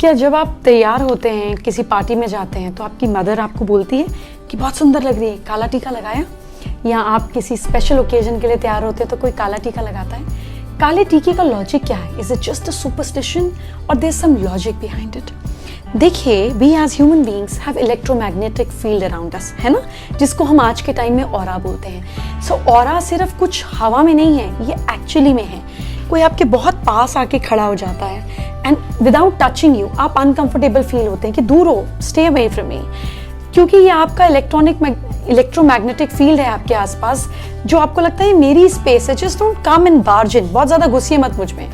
क्या जब आप तैयार होते हैं किसी पार्टी में जाते हैं तो आपकी मदर आपको बोलती है कि बहुत सुंदर लग रही है, काला टीका लगाया? या आप किसी स्पेशल ओकेजन के लिए तैयार होते हैं तो कोई काला टीका लगाता है? काले टीके का लॉजिक क्या है? Is it just a superstition और there is some logic behind it? देखिए, we as human beings have electromagnetic field around us, है ना, जिसको हम आज के टाइम में ऑरा बोलते हैं। सो ऑरा सिर्फ कुछ हवा में नहीं है, ये एक्चुअली में है। कोई आपके बहुत पास आके खड़ा हो जाता है एंड विदाउट टचिंग यू आप अनकंफर्टेबल फील होते हैं कि दूर हो, स्टे अवे फ्रॉम मी, क्योंकि ये आपका इलेक्ट्रोमैग्नेटिक फील्ड है आपके आसपास, जो आपको लगता है मेरी स्पेस है, just don't come in barge in, बहुत ज़्यादा घुसिए मत मुझ में।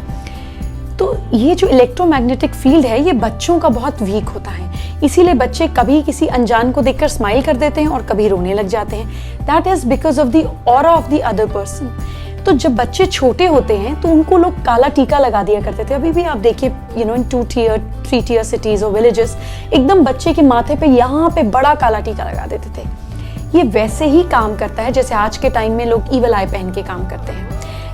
तो ये जो इलेक्ट्रोमैग्नेटिक फील्ड है ये बच्चों का बहुत वीक होता है, इसीलिए बच्चे कभी किसी अनजान को देखकर स्माइल कर देते हैं और कभी रोने लग जाते हैं। That is because of the aura of the other person. तो जब बच्चे छोटे होते हैं तो उनको लोग काला टीका लगा दिया करते थे। अभी भी आप देखिए, इन 2 tier 3 tier सिटीज और विलेजेस, एकदम बच्चे के माथे पे यहाँ पे बड़ा काला टीका लगा देते थे। ये वैसे ही काम करता है जैसे आज के टाइम में लोग ईवल आई पहन के काम करते हैं।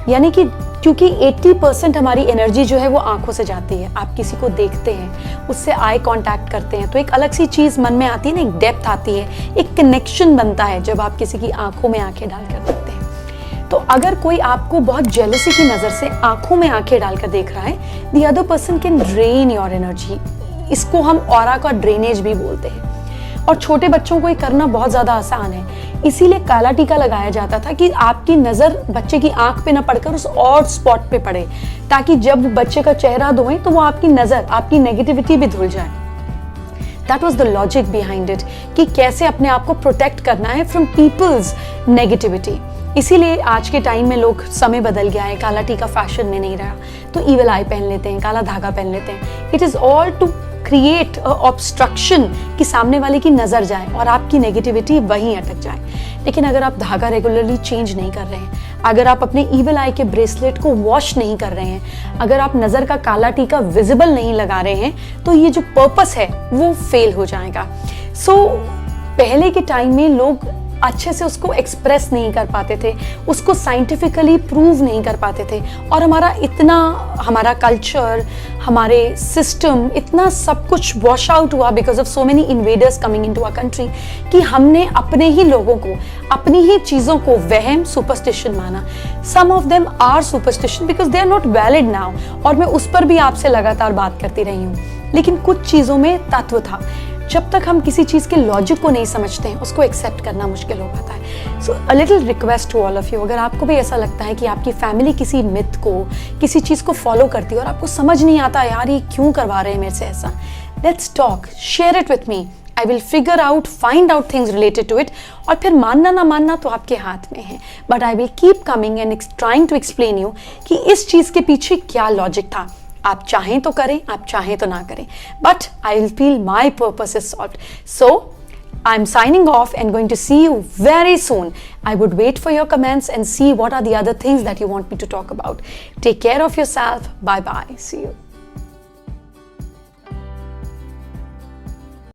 यानी कि क्योंकि 80% हमारी एनर्जी जो है वो आंखों से जाती है। आप किसी को देखते हैं, उससे आई कांटेक्ट करते हैं तो एक अलग सी चीज़ मन में आती है ना, एक डेप्थ आती है, एक कनेक्शन बनता है जब आप किसी की आंखों में आंखें डालकर देखते हैं। तो अगर कोई आपको बहुत जेलसी की नज़र से आंखों में आंखें डालकर देख रहा है, the other person can drain your energy. इसको हम ऑरा का ड्रेनेज भी बोलते हैं। और छोटे बच्चों को ये करना बहुत ज़्यादा आसान है, इसीलिए काला टीका लगाया जाता था कि आपकी नज़र बच्चे की आंख पे ना पड़कर उस और स्पॉट पे पड़े, ताकि जब बच्चे का चेहरा धोएं तो वो आपकी नज़र, आपकी नेगेटिविटी भी धुल जाए। That was the logic behind it, कि कैसे अपने आप को प्रोटेक्ट करना है फ्रॉम पीपल्स नेगेटिविटी। इसीलिए आज के टाइम में लोग, समय बदल गया है, काला टीका फैशन में नहीं रहा, तो ईवल आई पहन लेते हैं, काला धागा पहन लेते हैं। It is all to create obstruction कि सामने वाले की नज़र जाए और आपकी नेगेटिविटी वहीं अटक जाए। लेकिन अगर आप धागा रेगुलरली चेंज नहीं कर रहे हैं, अगर आप अपने ईवल आई के ब्रेसलेट को वॉश नहीं कर रहे हैं, अगर आप नज़र का काला टीका विजिबल नहीं लगा रहे हैं, तो ये जो पर्पस है वो फेल हो जाएगा। सो पहले के टाइम में लोग अच्छे से उसको एक्सप्रेस नहीं कर पाते थे, उसको साइंटिफिकली प्रूव नहीं कर पाते थे, और हमारा कल्चर, हमारे सिस्टम, इतना सब कुछ वॉश आउट हुआ because of so many invaders coming into our country, कि हमने अपने ही लोगों को, अपनी ही चीज़ों को वहम, सुपरस्टिशन माना। Some of them are superstition because they are not valid now, और मैं उस पर भी आपसे लगातार बात करती रही हूँ। लेकिन कुछ चीज़ों में तत्व था। जब तक हम किसी चीज़ के लॉजिक को नहीं समझते हैं, उसको एक्सेप्ट करना मुश्किल हो पाता है। So a little request to all of you, अगर आपको भी ऐसा लगता है कि आपकी फैमिली किसी मिथ को, किसी चीज़ को फॉलो करती है और आपको समझ नहीं आता यार ये क्यों करवा रहे हैं मेरे से ऐसा, let's talk, share it with me. I will figure out, find out things related to it, और फिर मानना ना मानना तो आपके हाथ में है, but I will keep coming and trying to explain you कि इस चीज़ के पीछे क्या लॉजिक था। आप चाहें तो करें, आप चाहें तो ना करें, but I will feel my purpose is solved. So I am signing off and going to see you very soon. I would wait for your comments and see what are the other things that you want me to talk about. Take care of yourself. Bye bye. See you.